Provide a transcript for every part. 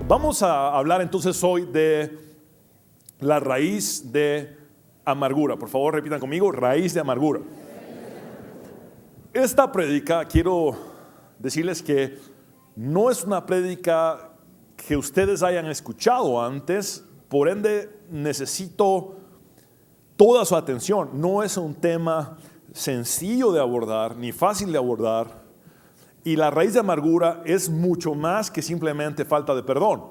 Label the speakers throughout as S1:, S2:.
S1: Vamos a hablar entonces hoy de la raíz de amargura. Por favor, repitan conmigo, raíz de amargura. Esta prédica, quiero decirles que no es una prédica que ustedes hayan escuchado antes, por ende necesito toda su atención. No es un tema sencillo de abordar, ni fácil de abordar. Y la raíz de amargura es mucho más que simplemente falta de perdón.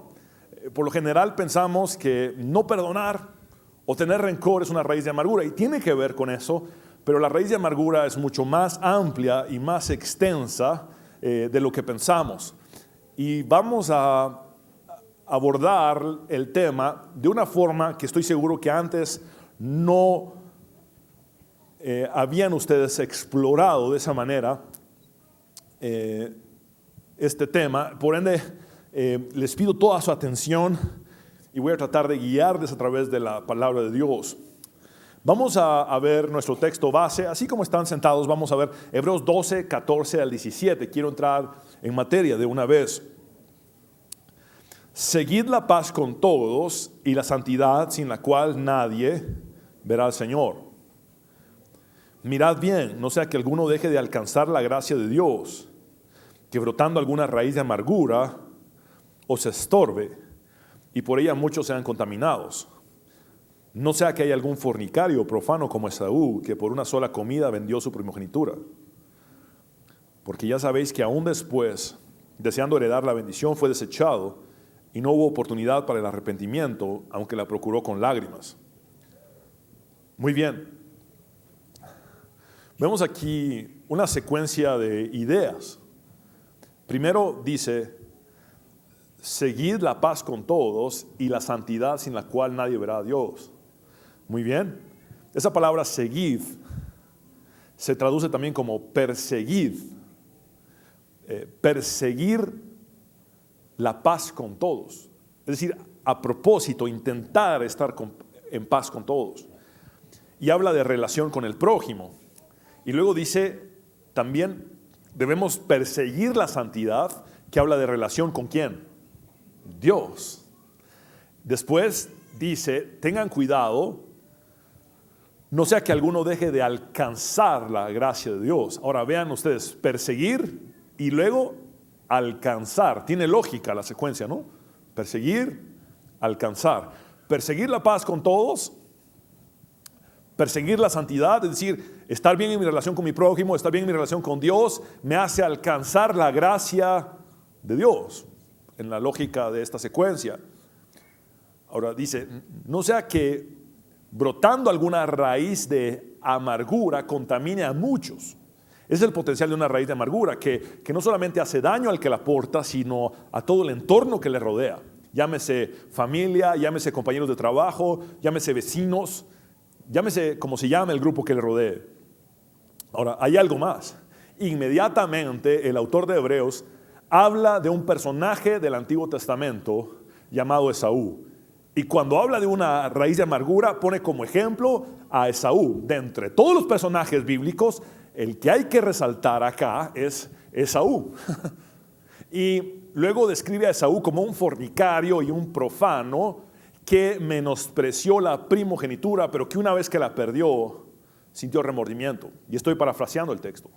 S1: Por lo general pensamos que no perdonar o tener rencor es una raíz de amargura y tiene que ver con eso, pero la raíz de amargura es mucho más amplia y más extensa de lo que pensamos. Y vamos a abordar el tema de una forma que estoy seguro que antes no habían ustedes explorado de esa manera este tema. Por ende, les pido toda su atención y voy a tratar de guiarles a través de la palabra de Dios. Vamos a ver nuestro texto base, así como están sentados. Vamos a ver Hebreos 12, 14 al 17. Quiero entrar en materia de una vez. Seguid la paz con todos y la santidad, sin la cual nadie verá al Señor. Mirad bien, no sea que alguno deje de alcanzar la gracia de Dios, que brotando alguna raíz de amargura os estorbe y por ella muchos sean contaminados. No sea que haya algún fornicario profano como Esaú, que por una sola comida vendió su primogenitura. Porque ya sabéis que aún después, deseando heredar la bendición, fue desechado y no hubo oportunidad para el arrepentimiento, aunque la procuró con lágrimas. Muy bien. Vemos aquí una secuencia de ideas. Primero dice, seguid la paz con todos y la santidad sin la cual nadie verá a Dios. Muy bien. Esa palabra seguid se traduce también como perseguid. Perseguir la paz con todos. Es decir, a propósito, intentar estar en paz con todos. Y habla de relación con el prójimo. Y luego dice, también debemos perseguir la santidad, que habla de relación con ¿quién? Dios. Después dice, tengan cuidado, no sea que alguno deje de alcanzar la gracia de Dios. Ahora vean ustedes, perseguir y luego alcanzar. Tiene lógica la secuencia, ¿no? Perseguir, alcanzar. Perseguir la paz con todos. Perseguir la santidad, es decir, estar bien en mi relación con mi prójimo, estar bien en mi relación con Dios, me hace alcanzar la gracia de Dios, en la lógica de esta secuencia. Ahora dice, no sea que brotando alguna raíz de amargura contamine a muchos. Es el potencial de una raíz de amargura, que no solamente hace daño al que la porta, sino a todo el entorno que le rodea. Llámese familia, llámese compañeros de trabajo, llámese vecinos, llámese como se llame el grupo que le rodee. Ahora, hay algo más. Inmediatamente el autor de Hebreos habla de un personaje del Antiguo Testamento llamado Esaú. Y cuando habla de una raíz de amargura, pone como ejemplo a Esaú. De entre todos los personajes bíblicos, el que hay que resaltar acá es Esaú. Y luego describe a Esaú como un fornicario y un profano que menospreció la primogenitura, pero que una vez que la perdió, sintió remordimiento. Y estoy parafraseando el texto.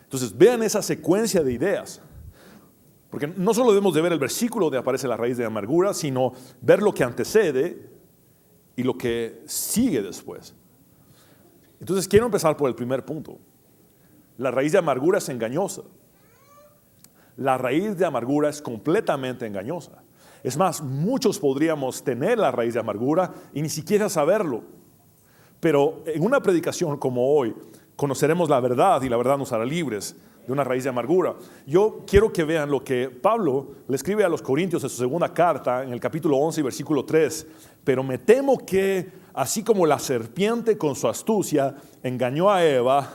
S1: Entonces, vean esa secuencia de ideas. Porque no solo debemos de ver el versículo donde aparece la raíz de amargura, sino ver lo que antecede y lo que sigue después. Entonces, quiero empezar por el primer punto. La raíz de amargura es engañosa. La raíz de amargura es completamente engañosa. Es más, muchos podríamos tener la raíz de amargura y ni siquiera saberlo. Pero en una predicación como hoy, conoceremos la verdad y la verdad nos hará libres de una raíz de amargura. Yo quiero que vean lo que Pablo le escribe a los Corintios en su segunda carta, en el capítulo 11 y versículo 3. Pero me temo que, así como la serpiente con su astucia engañó a Eva,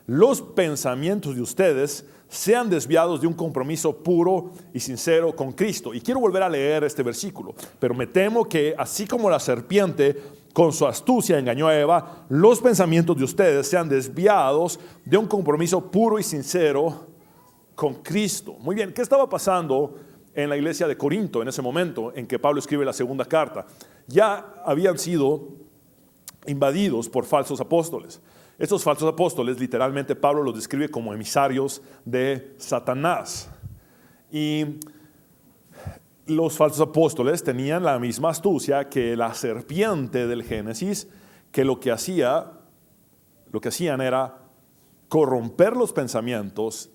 S1: los pensamientos de ustedes sean desviados de un compromiso puro y sincero con Cristo. Y quiero volver a leer este versículo. Pero me temo que, así como la serpiente con su astucia engañó a Eva, los pensamientos de ustedes sean desviados de un compromiso puro y sincero con Cristo. Muy bien, ¿qué estaba pasando en la iglesia de Corinto en ese momento en que Pablo escribe la segunda carta. Ya habían sido invadidos por falsos apóstoles. Estos falsos apóstoles, literalmente Pablo los describe como emisarios de Satanás. Y los falsos apóstoles tenían la misma astucia que la serpiente del Génesis, que lo que hacían era corromper los pensamientos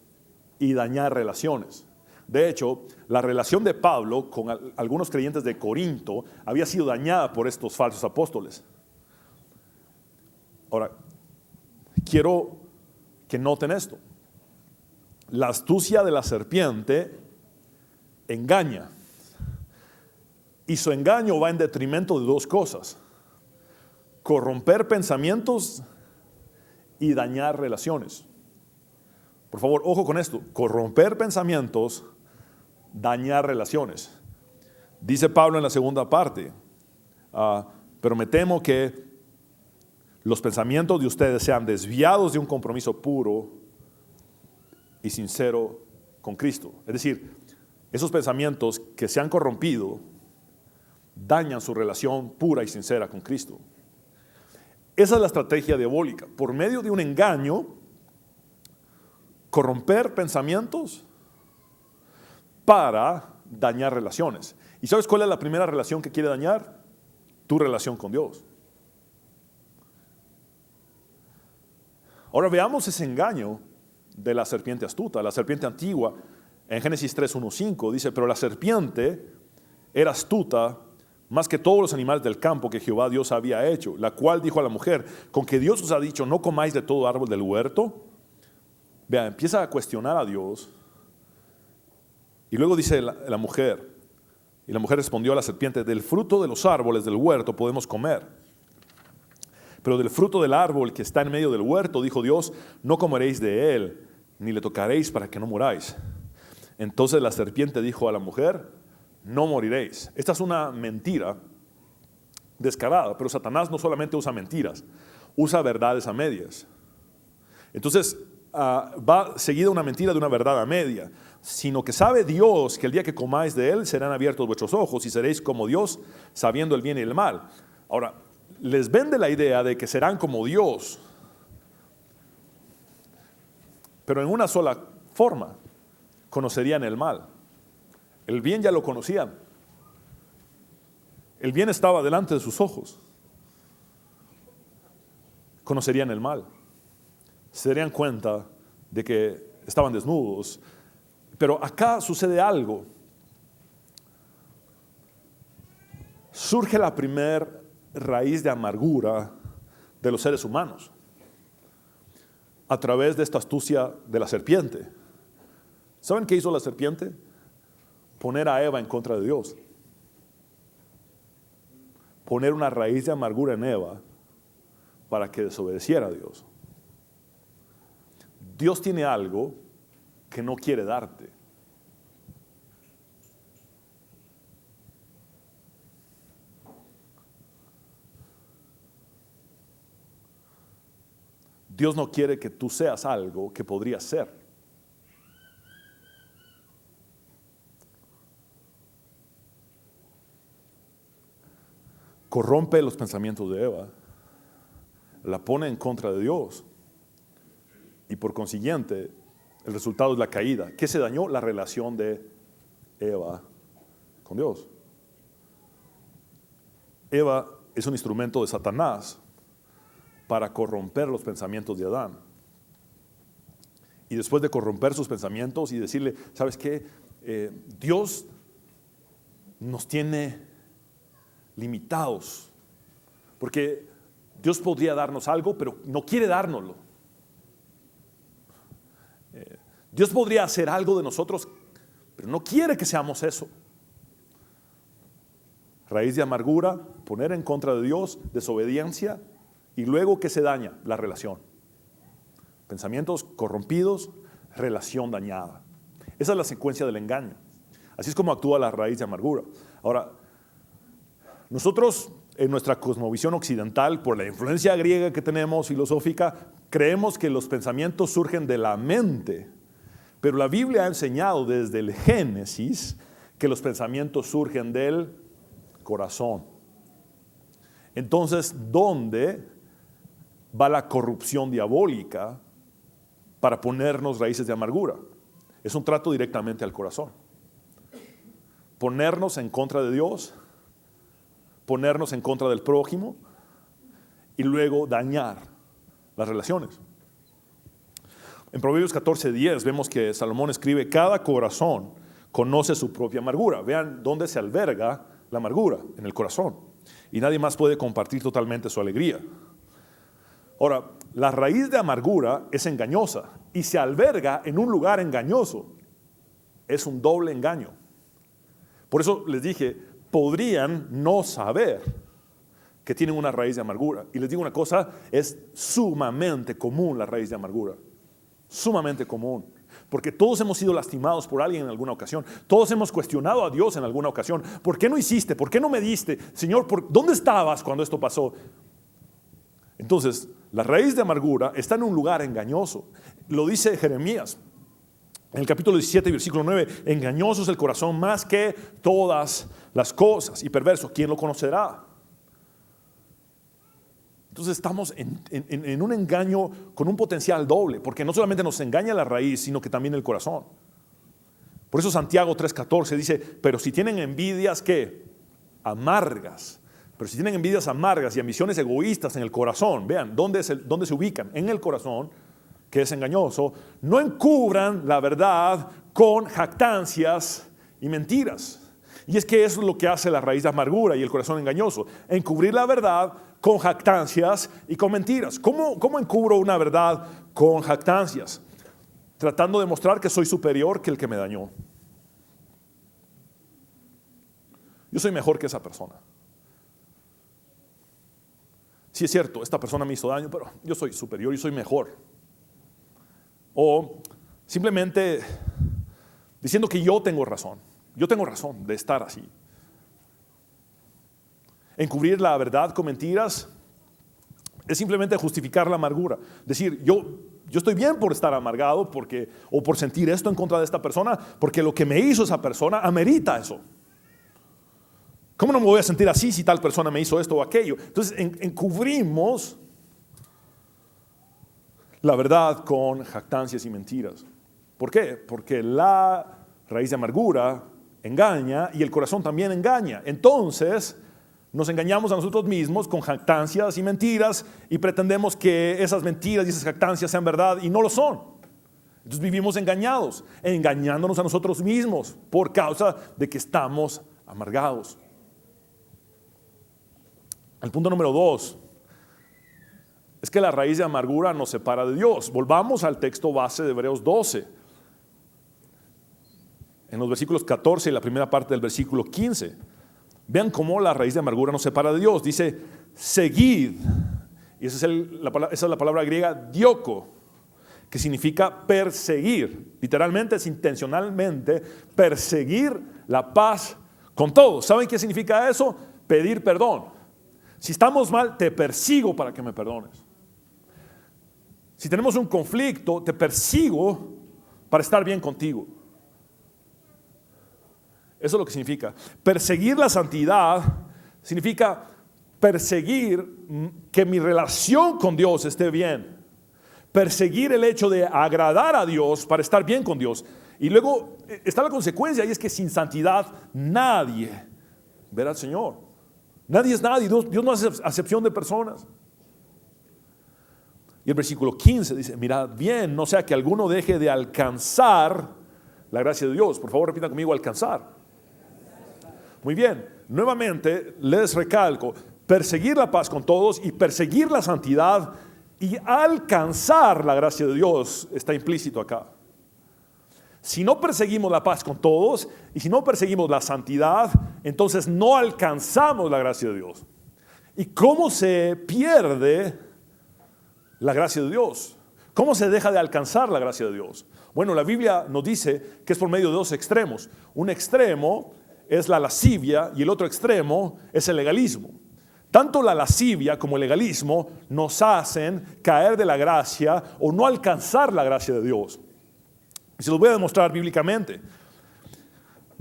S1: y dañar relaciones. De hecho, la relación de Pablo con algunos creyentes de Corinto había sido dañada por estos falsos apóstoles. Ahora, quiero que noten esto. La astucia de la serpiente engaña. Y su engaño va en detrimento de dos cosas: corromper pensamientos y dañar relaciones. Por favor, ojo con esto: corromper pensamientos, dañar relaciones. Dice Pablo en la segunda parte, pero me temo que los pensamientos de ustedes sean desviados de un compromiso puro y sincero con Cristo. Es decir, esos pensamientos que se han corrompido dañan su relación pura y sincera con Cristo. Esa es la estrategia diabólica. Por medio de un engaño, corromper pensamientos para dañar relaciones. ¿Y sabes cuál es la primera relación que quiere dañar? Tu relación con Dios. Ahora veamos ese engaño de la serpiente astuta, la serpiente antigua. En Génesis 3:1-5 dice: pero la serpiente era astuta más que todos los animales del campo que Jehová Dios había hecho, la cual dijo a la mujer: con que Dios os ha dicho, no comáis de todo árbol del huerto. Vea, empieza a cuestionar a Dios. Y luego dice la mujer, y la mujer respondió a la serpiente: del fruto de los árboles del huerto podemos comer, pero del fruto del árbol que está en medio del huerto, dijo Dios, no comeréis de él, ni le tocaréis para que no muráis. Entonces la serpiente dijo a la mujer: no moriréis. Esta es una mentira descarada, pero Satanás no solamente usa mentiras, usa verdades a medias. Entonces va seguida una mentira de una verdad a media, sino que sabe Dios que el día que comáis de él serán abiertos vuestros ojos y seréis como Dios, sabiendo el bien y el mal. Ahora, les vende la idea de que serán como Dios, pero en una sola forma: conocerían el mal. El bien ya lo conocían. El bien estaba delante de sus ojos. Conocerían el mal. Se darían cuenta de que estaban desnudos. Pero acá sucede algo. Surge la primer raíz de amargura de los seres humanos a través de esta astucia de la serpiente. ¿Saben qué hizo la serpiente? Poner a Eva en contra de Dios. Poner una raíz de amargura en Eva para que desobedeciera a Dios. Dios tiene algo que no quiere darte. Dios no quiere que tú seas algo que podrías ser. Corrompe los pensamientos de Eva, la pone en contra de Dios y por consiguiente el resultado es la caída. ¿Qué se dañó? La relación de Eva con Dios. Eva es un instrumento de Satanás para corromper los pensamientos de Adán. Y después de corromper sus pensamientos y decirle: ¿sabes qué? Dios nos tiene limitados, porque Dios podría darnos algo, pero no quiere dárnoslo. Dios podría hacer algo de nosotros, pero no quiere que seamos eso. Raíz de amargura, poner en contra de Dios, desobediencia, y luego ¿qué se daña? La relación. Pensamientos corrompidos, relación dañada. Esa es la secuencia del engaño. Así es como actúa la raíz de amargura. Ahora, nosotros en nuestra cosmovisión occidental, por la influencia griega que tenemos, filosófica, creemos que los pensamientos surgen de la mente. Pero la Biblia ha enseñado desde el Génesis que los pensamientos surgen del corazón. Entonces, ¿dónde va la corrupción diabólica para ponernos raíces de amargura? Es un trato directamente al corazón. Ponernos en contra de Dios, ponernos en contra del prójimo y luego dañar las relaciones. En Proverbios 14:10 vemos que Salomón escribe: cada corazón conoce su propia amargura. Vean dónde se alberga la amargura, en el corazón. Y nadie más puede compartir totalmente su alegría. Ahora, la raíz de amargura es engañosa y se alberga en un lugar engañoso. Es un doble engaño. Por eso les dije, podrían no saber que tienen una raíz de amargura. Y les digo una cosa, es sumamente común la raíz de amargura. Sumamente común. Porque todos hemos sido lastimados por alguien en alguna ocasión. Todos hemos cuestionado a Dios en alguna ocasión. ¿Por qué no hiciste? ¿Por qué no me diste? Señor, ¿dónde estabas cuando esto pasó? Entonces, la raíz de amargura está en un lugar engañoso. Lo dice Jeremías. En el capítulo 17, versículo 9, engañoso es el corazón más que todas las cosas y perverso, ¿quién lo conocerá? Entonces estamos en un engaño con un potencial doble, porque no solamente nos engaña la raíz, sino que también el corazón. Por eso Santiago 3:14 dice, pero si tienen envidias, ¿qué? Amargas. Pero si tienen envidias amargas y ambiciones egoístas en el corazón, vean, ¿dónde se ubican? En el corazón, que es engañoso, no encubran la verdad con jactancias y mentiras. Y es que eso es lo que hace la raíz de amargura y el corazón engañoso, encubrir la verdad con jactancias y con mentiras. ¿Cómo encubro una verdad con jactancias? Tratando de mostrar que soy superior que el que me dañó. Yo soy mejor que esa persona. Sí es cierto, esta persona me hizo daño, pero yo soy superior y soy mejor. O simplemente diciendo que yo tengo razón de estar así. Encubrir la verdad con mentiras es simplemente justificar la amargura. Decir, yo estoy bien por estar amargado o por sentir esto en contra de esta persona, porque lo que me hizo esa persona amerita eso. ¿Cómo no me voy a sentir así si tal persona me hizo esto o aquello? Entonces encubrimos la verdad con jactancias y mentiras. ¿Por qué? Porque la raíz de amargura engaña y el corazón también engaña. Entonces nos engañamos a nosotros mismos con jactancias y mentiras y pretendemos que esas mentiras y esas jactancias sean verdad y no lo son. Entonces vivimos engañados, engañándonos a nosotros mismos por causa de que estamos amargados. El punto número 2 es que la raíz de amargura nos separa de Dios. Volvamos al texto base de Hebreos 12. En los versículos 14 y la primera parte del versículo 15. Vean cómo la raíz de amargura nos separa de Dios. Dice, seguid. Y esa es la palabra griega dioko, que significa perseguir. Literalmente es intencionalmente perseguir la paz con todos. ¿Saben qué significa eso? Pedir perdón. Si estamos mal, te persigo para que me perdones. Si tenemos un conflicto, te persigo para estar bien contigo. Eso es lo que significa. Perseguir la santidad significa perseguir que mi relación con Dios esté bien. Perseguir el hecho de agradar a Dios para estar bien con Dios. Y luego está la consecuencia, y es que sin santidad nadie verá al Señor. Nadie es nadie. Dios no hace acepción de personas. Y el versículo 15 dice, mirad bien, no sea que alguno deje de alcanzar la gracia de Dios. Por favor, repitan conmigo, alcanzar. Muy bien, nuevamente les recalco, perseguir la paz con todos y perseguir la santidad y alcanzar la gracia de Dios está implícito acá. Si no perseguimos la paz con todos y si no perseguimos la santidad, entonces no alcanzamos la gracia de Dios. ¿Y cómo se pierde la gracia de Dios? ¿Cómo se deja de alcanzar la gracia de Dios? Bueno, la Biblia nos dice que es por medio de dos extremos. Un extremo es la lascivia y el otro extremo es el legalismo. Tanto la lascivia como el legalismo nos hacen caer de la gracia o no alcanzar la gracia de Dios. Y se los voy a demostrar bíblicamente.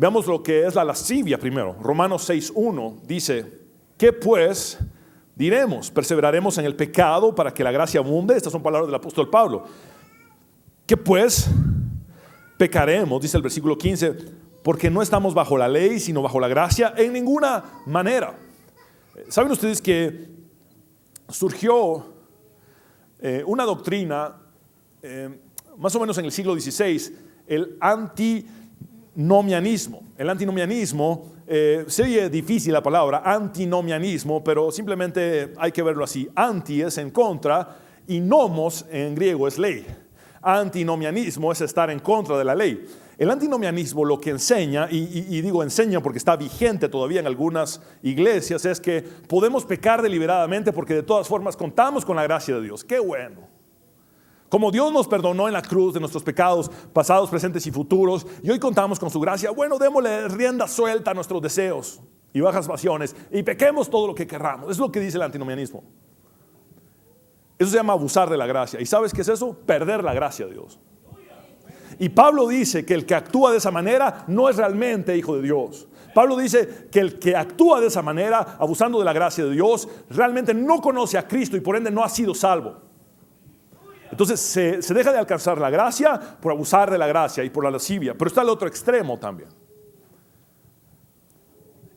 S1: Veamos lo que es la lascivia primero. Romanos 6:1 dice, ¿qué pues diremos? ¿Perseveraremos en el pecado para que la gracia abunde? Estas son palabras del apóstol Pablo. ¿Qué pues pecaremos? Dice el versículo 15, porque no estamos bajo la ley, sino bajo la gracia en ninguna manera. ¿Saben ustedes que surgió una doctrina más o menos en el siglo XVI, el antinomianismo? El antinomianismo, se oye difícil la palabra antinomianismo, pero simplemente hay que verlo así. Anti es en contra y nomos en griego es ley. Antinomianismo es estar en contra de la ley. El antinomianismo lo que enseña, y digo enseña porque está vigente todavía en algunas iglesias, es que podemos pecar deliberadamente porque de todas formas contamos con la gracia de Dios. ¡Qué bueno! Como Dios nos perdonó en la cruz de nuestros pecados pasados, presentes y futuros, y hoy contamos con su gracia, bueno, démosle rienda suelta a nuestros deseos y bajas pasiones y pequemos todo lo que querramos. Es lo que dice el antinomianismo. Eso se llama abusar de la gracia. ¿Y sabes qué es eso? Perder la gracia de Dios. Y Pablo dice que el que actúa de esa manera no es realmente hijo de Dios. Pablo dice que el que actúa de esa manera, abusando de la gracia de Dios, realmente no conoce a Cristo y por ende no ha sido salvo. Entonces se deja de alcanzar la gracia por abusar de la gracia y por la lascivia. Pero está el otro extremo también.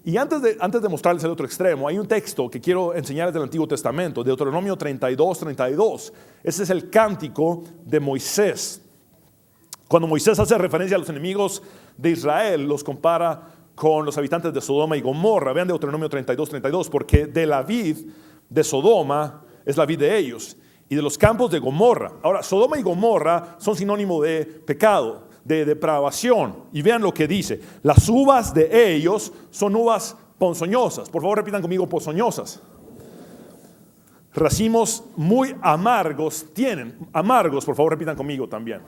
S1: Y antes de mostrarles el otro extremo, hay un texto que quiero enseñarles del Antiguo Testamento, Deuteronomio 32:32. Ese es el cántico de Moisés. Cuando Moisés hace referencia a los enemigos de Israel, los compara con los habitantes de Sodoma y Gomorra. Vean Deuteronomio 32:32, porque de la vid de Sodoma es la vid de ellos, y de los campos de Gomorra. Ahora, Sodoma y Gomorra son sinónimo de pecado, de depravación. Y vean lo que dice: las uvas de ellos son uvas ponzoñosas. Por favor, repitan conmigo: ponzoñosas. Racimos muy amargos tienen. Amargos, por favor, repitan conmigo también.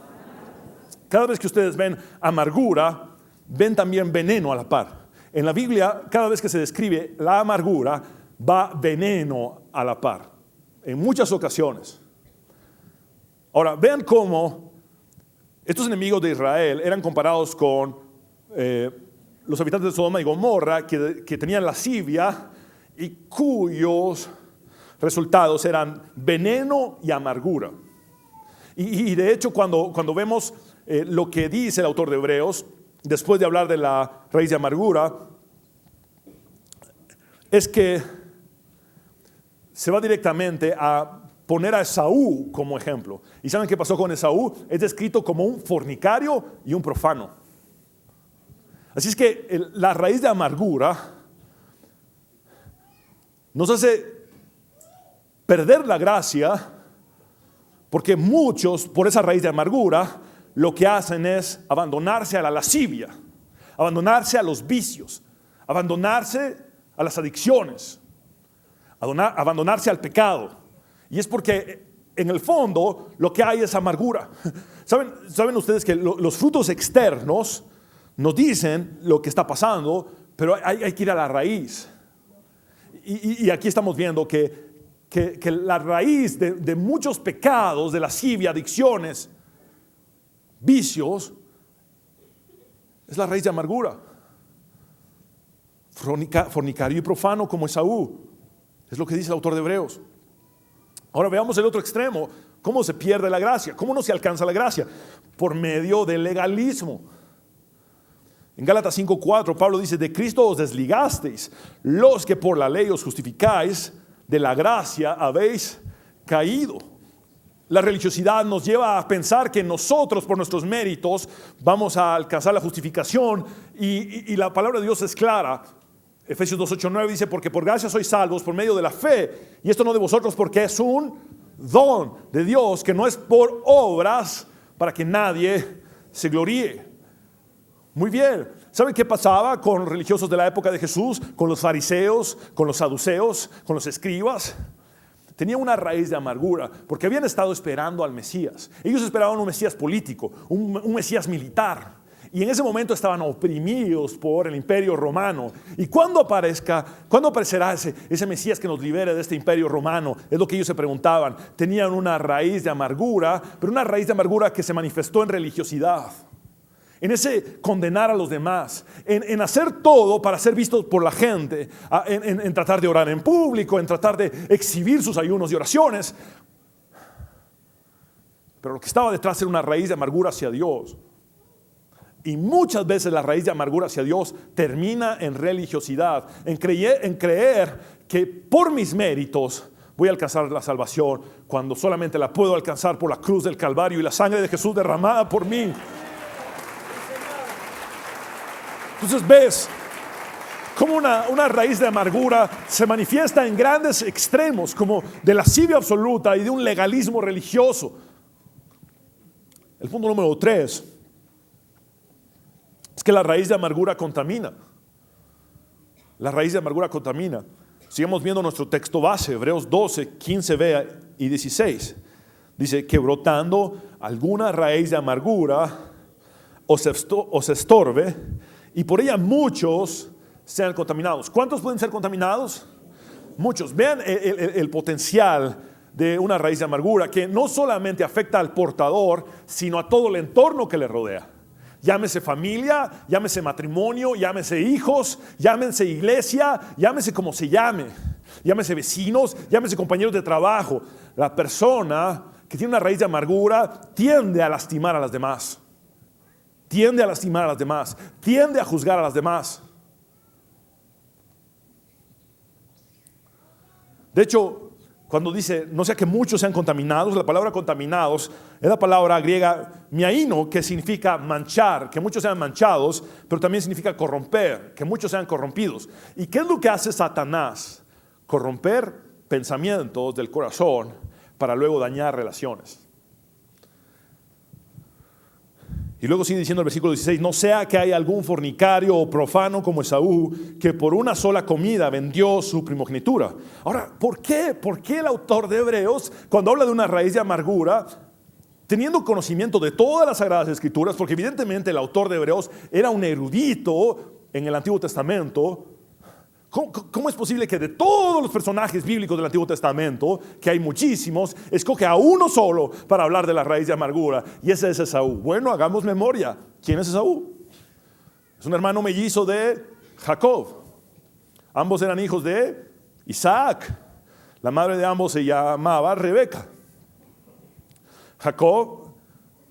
S1: Cada vez que ustedes ven amargura, ven también veneno a la par. En la Biblia, cada vez que se describe la amargura, va veneno a la par. En muchas ocasiones. Ahora, vean cómo estos enemigos de Israel eran comparados con los habitantes de Sodoma y Gomorra, que tenían lascivia y cuyos resultados eran veneno y amargura. Y de hecho, cuando vemos lo que dice el autor de Hebreos, después de hablar de la raíz de amargura, es que se va directamente a poner a Esaú como ejemplo. ¿Y saben qué pasó con Esaú? Es descrito como un fornicario y un profano. Así es que la raíz de amargura nos hace perder la gracia, porque muchos, por esa raíz de amargura, lo que hacen es abandonarse a la lascivia, abandonarse a los vicios, abandonarse a las adicciones, abandonarse al pecado. Y es porque en el fondo lo que hay es amargura. ¿Saben ustedes que los frutos externos nos dicen lo que está pasando, pero hay que ir a la raíz? Y aquí estamos viendo que la raíz de muchos pecados, de lascivia, adicciones, vicios, es la raíz de amargura. Fornicario y profano como Esaú, es lo que dice el autor de Hebreos. Ahora veamos el otro extremo. ¿Cómo se pierde la gracia? ¿Cómo no se alcanza la gracia? Por medio del legalismo. En Gálatas 5:4 Pablo dice: de Cristo os desligasteis, los que por la ley os justificáis, de la gracia habéis caído. La religiosidad nos lleva a pensar que nosotros por nuestros méritos vamos a alcanzar la justificación, y la palabra de Dios es clara. Efesios 2:8-9 dice: porque por gracia sois salvos por medio de la fe, y esto no de vosotros, porque es un don de Dios, que no es por obras, para que nadie se gloríe. Muy bien. ¿Saben qué pasaba con los religiosos de la época de Jesús? Con los fariseos, con los saduceos, con los escribas. Tenía una raíz de amargura, porque habían estado esperando al Mesías. Ellos esperaban un Mesías político, un Mesías militar. Y en ese momento estaban oprimidos por el imperio romano. ¿Y cuándo aparecerá ese Mesías que nos libere de este imperio romano? Es lo que ellos se preguntaban. Tenían una raíz de amargura, pero una raíz de amargura que se manifestó en religiosidad, en ese condenar a los demás, en hacer todo para ser vistos por la gente, en tratar de orar en público, en tratar de exhibir sus ayunos y oraciones. Pero lo que estaba detrás era una raíz de amargura hacia Dios. Y muchas veces la raíz de amargura hacia Dios termina en religiosidad, en creer que por mis méritos voy a alcanzar la salvación, cuando solamente la puedo alcanzar por la cruz del Calvario y la sangre de Jesús derramada por mí. Entonces ves cómo una raíz de amargura se manifiesta en grandes extremos, como de lascivia absoluta y de un legalismo religioso. El punto número 3 es que la raíz de amargura contamina. La raíz de amargura contamina. Sigamos viendo nuestro texto base, Hebreos 12, 15b y 16. Dice que brotando alguna raíz de amargura os estorbe y por ella muchos sean contaminados. ¿Cuántos pueden ser contaminados? Muchos. Vean el potencial de una raíz de amargura que no solamente afecta al portador, sino a todo el entorno que le rodea. Llámese familia, llámese matrimonio, llámese hijos, llámese iglesia, llámese como se llame, llámese vecinos, llámese compañeros de trabajo. La persona que tiene una raíz de amargura tiende a lastimar a las demás, tiende a lastimar a las demás, tiende a juzgar a las demás. De hecho, cuando dice, no sea que muchos sean contaminados, la palabra contaminados es la palabra griega miaino, que significa manchar, que muchos sean manchados, pero también significa corromper, que muchos sean corrompidos. ¿Y qué es lo que hace Satanás? Corromper pensamientos del corazón para luego dañar relaciones. Y luego sigue diciendo el versículo 16, no sea que haya algún fornicario o profano como Esaú, que por una sola comida vendió su primogenitura. Ahora, ¿por qué? ¿Por qué el autor de Hebreos, cuando habla de una raíz de amargura, teniendo conocimiento de todas las Sagradas Escrituras, porque evidentemente el autor de Hebreos era un erudito en el Antiguo Testamento, ¿cómo es posible que de todos los personajes bíblicos del Antiguo Testamento, que hay muchísimos, escoge a uno solo para hablar de la raíz de amargura? Y ese es Esaú. Bueno, hagamos memoria. ¿Quién es Esaú? Es un hermano mellizo de Jacob. Ambos eran hijos de Isaac. La madre de ambos se llamaba Rebeca. Jacob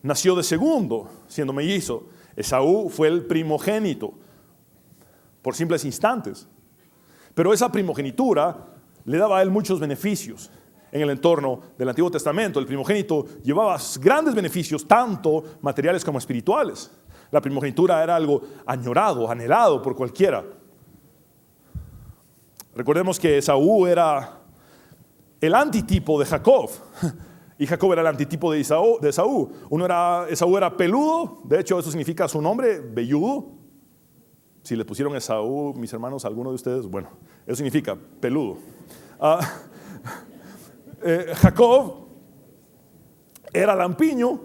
S1: nació de segundo, siendo mellizo. Esaú fue el primogénito, por simples instantes. Pero esa primogenitura le daba a él muchos beneficios en el entorno del Antiguo Testamento. El primogénito llevaba grandes beneficios, tanto materiales como espirituales. La primogenitura era algo añorado, anhelado por cualquiera. Recordemos que Esaú era el antitipo de Jacob, y Jacob era el antitipo de Esaú. Esaú era peludo, de hecho eso significa su nombre, velludo. Si le pusieron Esaú, mis hermanos, alguno de ustedes, bueno, eso significa peludo. Jacob era lampiño,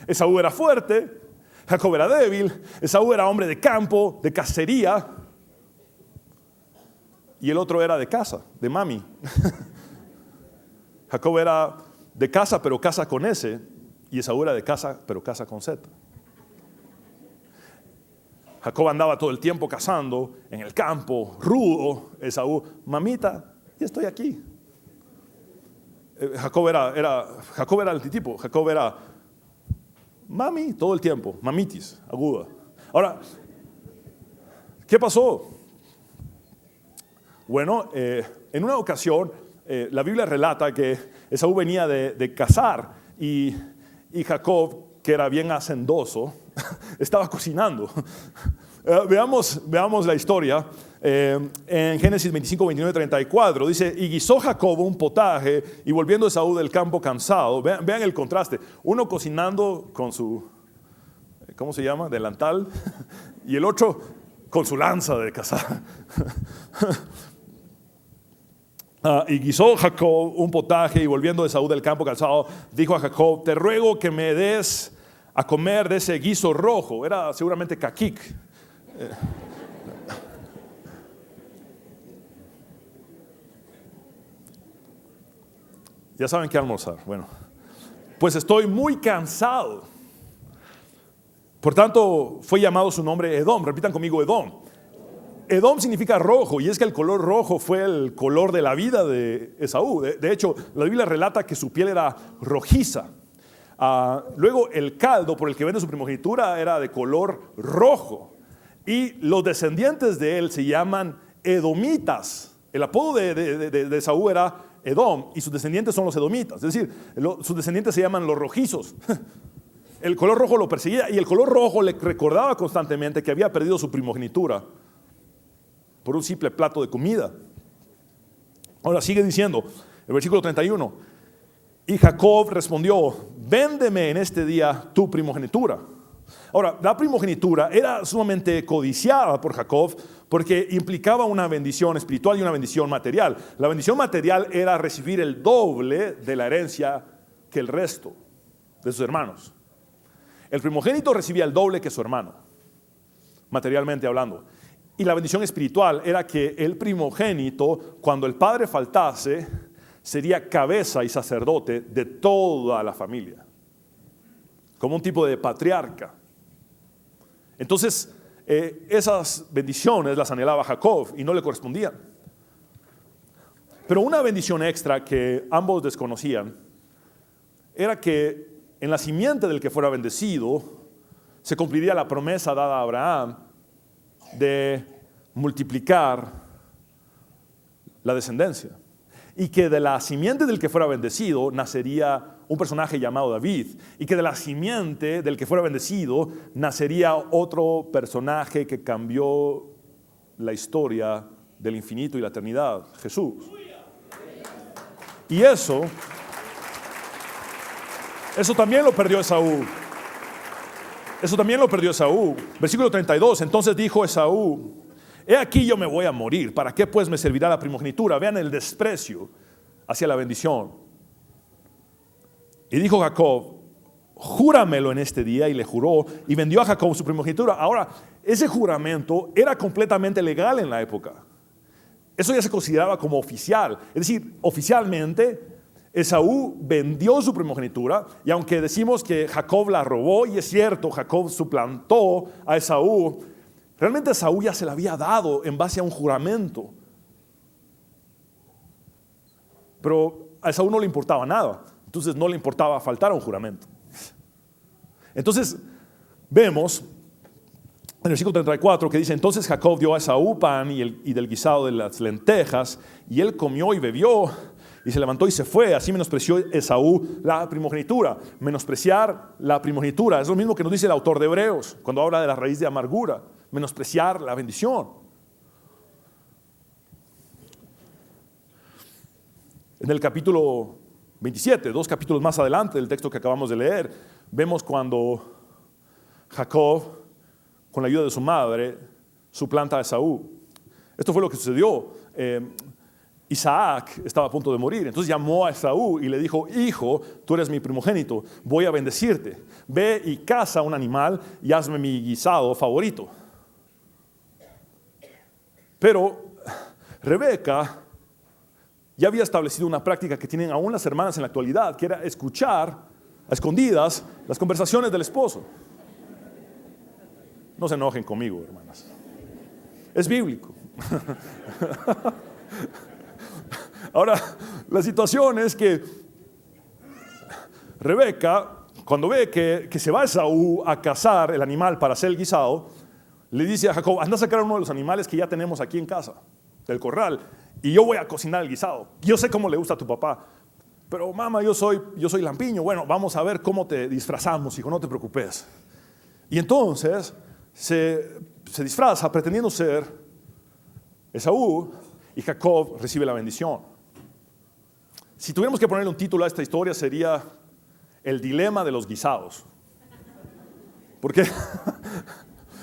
S1: Esaú era fuerte, Jacob era débil, Esaú era hombre de campo, de cacería, y el otro era de casa, de mami. Jacob era de casa, pero casa con S, y Esaú era de casa, pero casa con Z. Jacob andaba todo el tiempo cazando en el campo, rudo. Esaú, mamita, ya estoy aquí. Jacob era el antitipo. Jacob era mami todo el tiempo, mamitis, aguda. Ahora, ¿qué pasó? Bueno, en una ocasión, la Biblia relata que Esaú venía de cazar y Jacob, que era bien hacendoso, estaba cocinando. Veamos la historia. En Génesis 25, 29, 34 dice, y guisó Jacob un potaje y volviendo Esaú del campo cansado. Vean el contraste, uno cocinando con su, ¿cómo se llama? Delantal, y el otro con su lanza de cazar. Y guisó Jacob un potaje y volviendo Esaú del campo cansado, dijo a Jacob, te ruego que me des a comer de ese guiso rojo. Era seguramente caquic. Ya saben qué almorzar. Bueno, pues estoy muy cansado. Por tanto, fue llamado su nombre Edom. Repitan conmigo, Edom. Edom significa rojo, y es que el color rojo fue el color de la vida de Esaú. De hecho, la Biblia relata que su piel era rojiza. Luego, el caldo por el que vende su primogenitura era de color rojo. Y los descendientes de él se llaman edomitas. El apodo de Esaú era Edom, y sus descendientes son los edomitas. Es decir, sus descendientes se llaman los rojizos. El color rojo lo perseguía, y el color rojo le recordaba constantemente que había perdido su primogenitura por un simple plato de comida. Ahora sigue diciendo, el versículo 31, y Jacob respondió, véndeme en este día tu primogenitura. Ahora, la primogenitura era sumamente codiciada por Jacob porque implicaba una bendición espiritual y una bendición material. La bendición material era recibir el doble de la herencia que el resto de sus hermanos. El primogénito recibía el doble que su hermano, materialmente hablando. Y la bendición espiritual era que el primogénito, cuando el padre faltase, sería cabeza y sacerdote de toda la familia, como un tipo de patriarca. Entonces, esas bendiciones las anhelaba Jacob y no le correspondían. Pero una bendición extra que ambos desconocían era que en la simiente del que fuera bendecido se cumpliría la promesa dada a Abraham de multiplicar la descendencia, y que de la simiente del que fuera bendecido nacería un personaje llamado David, y que de la simiente del que fuera bendecido nacería otro personaje que cambió la historia del infinito y la eternidad, Jesús. Y eso también lo perdió Esaú. Eso también lo perdió Esaú. Versículo 32, entonces dijo Esaú, he aquí yo me voy a morir, ¿para qué pues me servirá la primogenitura? Vean el desprecio hacia la bendición. Y dijo Jacob, júramelo en este día, y le juró, y vendió a Jacob su primogenitura. Ahora, ese juramento era completamente legal en la época. Eso ya se consideraba como oficial. Es decir, oficialmente Esaú vendió su primogenitura, y aunque decimos que Jacob la robó, y es cierto, Jacob suplantó a Esaú, realmente Esaú ya se la había dado en base a un juramento. Pero a Esaú no le importaba nada, entonces no le importaba faltar a un juramento. Entonces vemos en el versículo 34 que dice, entonces Jacob dio a Esaú pan y del guisado de las lentejas, y él comió y bebió, y se levantó y se fue. Así menospreció Esaú la primogenitura. Menospreciar la primogenitura es lo mismo que nos dice el autor de Hebreos cuando habla de la raíz de amargura. Menospreciar la bendición. En el capítulo 27, 2 capítulos más adelante del texto que acabamos de leer, vemos cuando Jacob, con la ayuda de su madre, suplanta a Esaú. Esto fue lo que sucedió. Isaac estaba a punto de morir, entonces llamó a Esaú y le dijo, hijo, tú eres mi primogénito, voy a bendecirte. Ve y caza un animal y hazme mi guisado favorito. Pero Rebeca ya había establecido una práctica que tienen aún las hermanas en la actualidad, que era escuchar a escondidas las conversaciones del esposo. No se enojen conmigo, hermanas. Es bíblico. Ahora, la situación es que Rebeca, cuando ve que se va Esaú a cazar el animal para hacer el guisado, le dice a Jacob, anda a sacar uno de los animales que ya tenemos aquí en casa, del corral, y yo voy a cocinar el guisado. Yo sé cómo le gusta a tu papá, pero mamá, yo soy lampiño. Bueno, vamos a ver cómo te disfrazamos, hijo, no te preocupes. Y entonces se disfraza pretendiendo ser Esaú, y Jacob recibe la bendición. Si tuviéramos que ponerle un título a esta historia, sería el dilema de los guisados. ¿Por qué?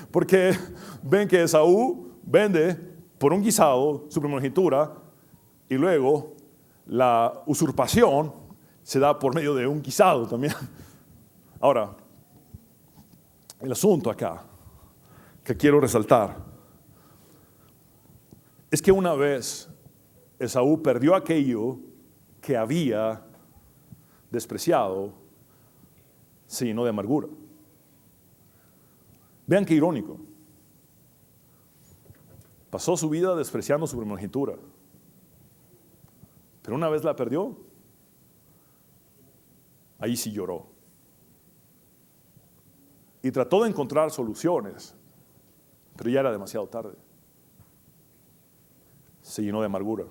S1: Porque ven que Esaú vende por un guisado su primogenitura, y luego la usurpación se da por medio de un guisado también. Ahora, el asunto acá que quiero resaltar es que una vez Esaú perdió aquello que había despreciado, se llenó de amargura. Vean qué irónico. Pasó su vida despreciando su primogenitura. Pero una vez la perdió, ahí sí lloró. Y trató de encontrar soluciones, pero ya era demasiado tarde. Se llenó de amargura.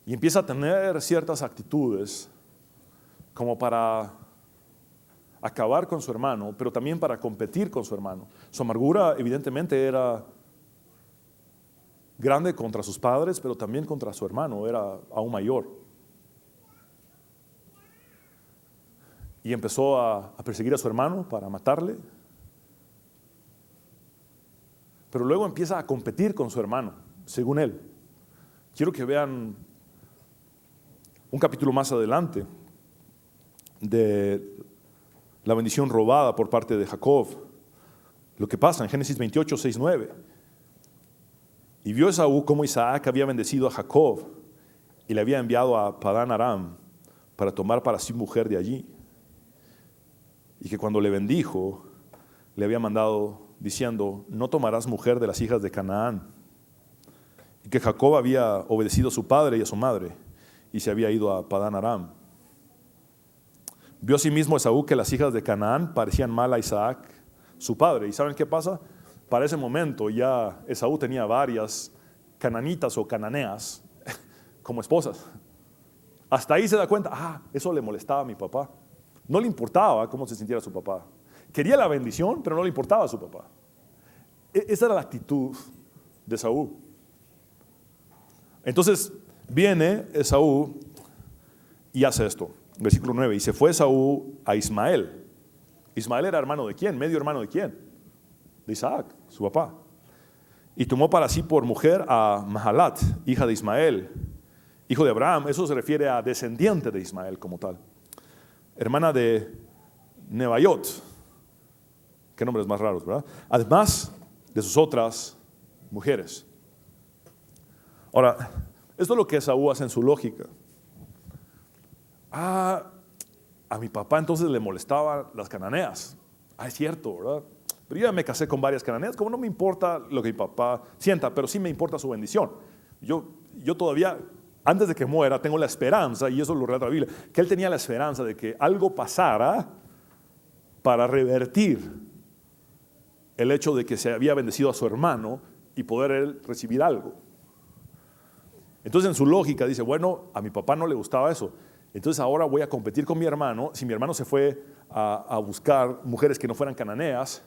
S1: Y empieza a tener ciertas actitudes como para acabar con su hermano, pero también para competir con su hermano. Su amargura evidentemente era grande contra sus padres, pero también contra su hermano, era aún mayor. Y empezó a perseguir a su hermano para matarle. Pero luego empieza a competir con su hermano, según él. Quiero que vean un capítulo más adelante de la bendición robada por parte de Jacob. Lo que pasa en Génesis 28, 6, 9. Y vio Esaú cómo Isaac había bendecido a Jacob y le había enviado a Padán Aram para tomar para sí mujer de allí. Y que cuando le bendijo, le había mandado diciendo: no tomarás mujer de las hijas de Canaán. Y que Jacob había obedecido a su padre y a su madre y se había ido a Padán Aram. Vio asimismo Esaú que las hijas de Canaán parecían mal a Isaac, su padre. ¿Y saben qué pasa? Para ese momento ya Esaú tenía varias cananitas o cananeas como esposas. Hasta ahí se da cuenta, eso le molestaba a mi papá. No le importaba cómo se sintiera su papá. Quería la bendición, pero no le importaba a su papá. Esa era la actitud de Esaú. Entonces viene Esaú y hace esto. Versículo 9, y se fue Esaú a Ismael. Ismael era hermano de quién, medio hermano de quién, de Isaac, su papá. Y tomó para sí por mujer a Mahalat, hija de Ismael, hijo de Abraham. Eso se refiere a descendiente de Ismael como tal, hermana de Nebaiot. Qué nombres más raros, ¿verdad? Además de sus otras mujeres. Ahora, esto es lo que Esaú hace en su lógica. A mi papá entonces le molestaban las cananeas. Es cierto, ¿verdad? Pero yo ya me casé con varias cananeas, como no me importa lo que mi papá sienta, pero sí me importa su bendición. Yo todavía, antes de que muera, tengo la esperanza, y eso lo relata la Biblia, que él tenía la esperanza de que algo pasara para revertir el hecho de que se había bendecido a su hermano y poder él recibir algo. Entonces en su lógica dice, bueno, a mi papá no le gustaba eso. Entonces ahora voy a competir con mi hermano. Si mi hermano se fue a buscar mujeres que no fueran cananeas,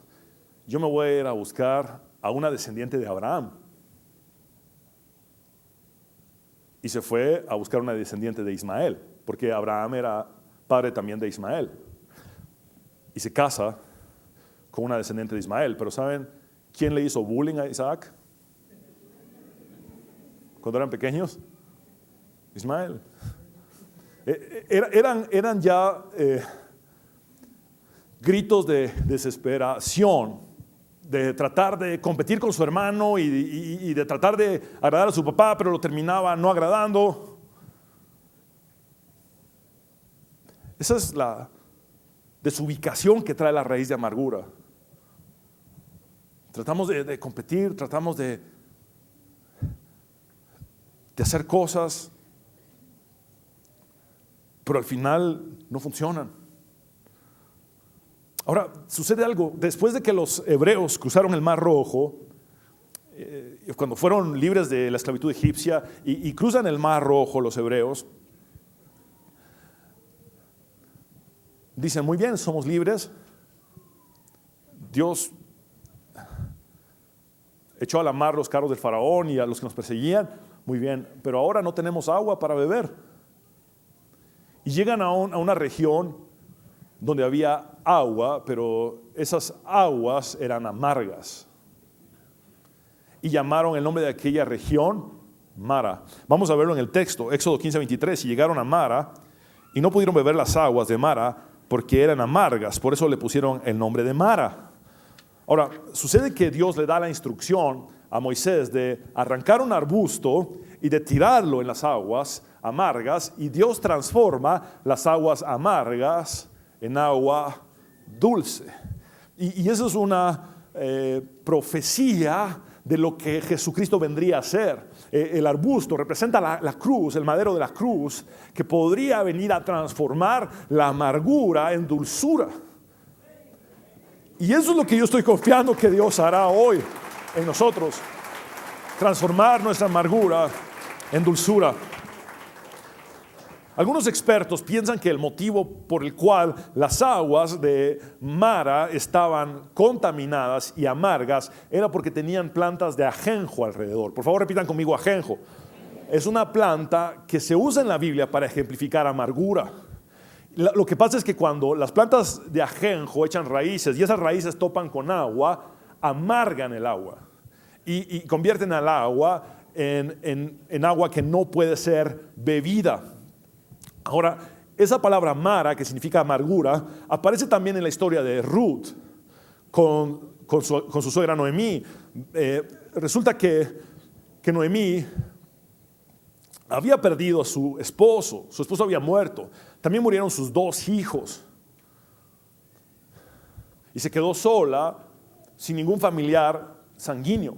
S1: yo me voy a ir a buscar a una descendiente de Abraham. Y se fue a buscar una descendiente de Ismael, porque Abraham era padre también de Ismael. Y se casa con una descendiente de Ismael. Pero ¿saben quién le hizo bullying a Isaac cuando eran pequeños? Ismael. Eran ya gritos de desesperación, de tratar de competir con su hermano y de tratar de agradar a su papá, pero lo terminaba no agradando. Esa es la desubicación que trae la raíz de amargura. Tratamos de competir, tratamos de hacer cosas, pero al final no funcionan. Ahora, sucede algo. Después de que los hebreos cruzaron el Mar Rojo, cuando fueron libres de la esclavitud egipcia y cruzan el Mar Rojo los hebreos, dicen, muy bien, somos libres. Dios echó a la mar los carros del faraón y a los que nos perseguían. Muy bien, pero ahora no tenemos agua para beber. Y llegan a una región donde había agua, pero esas aguas eran amargas. Y llamaron el nombre de aquella región Mara. Vamos a verlo en el texto, Éxodo 15:23. Y llegaron a Mara y no pudieron beber las aguas de Mara porque eran amargas. Por eso le pusieron el nombre de Mara. Ahora, sucede que Dios le da la instrucción a Moisés de arrancar un arbusto y de tirarlo en las aguas amargas, y Dios transforma las aguas amargas en agua dulce. Y eso es una profecía de lo que Jesucristo vendría a ser. El arbusto representa la cruz, el madero de la cruz, que podría venir a transformar la amargura en dulzura. Y eso es lo que yo estoy confiando que Dios hará hoy en nosotros, transformar nuestra amargura en dulzura. Algunos expertos piensan que el motivo por el cual las aguas de Mara estaban contaminadas y amargas era porque tenían plantas de ajenjo alrededor. Por favor, repitan conmigo: ajenjo. Es una planta que se usa en la Biblia para ejemplificar amargura. Lo que pasa es que cuando las plantas de ajenjo echan raíces y esas raíces topan con agua, amargan el agua y convierten al agua en agua que no puede ser bebida. Ahora, esa palabra Mara, que significa amargura, aparece también en la historia de Ruth con su suegra Noemí. Resulta que Noemí había perdido a su esposo había muerto, también murieron sus 2 hijos y se quedó sola, sin ningún familiar sanguíneo.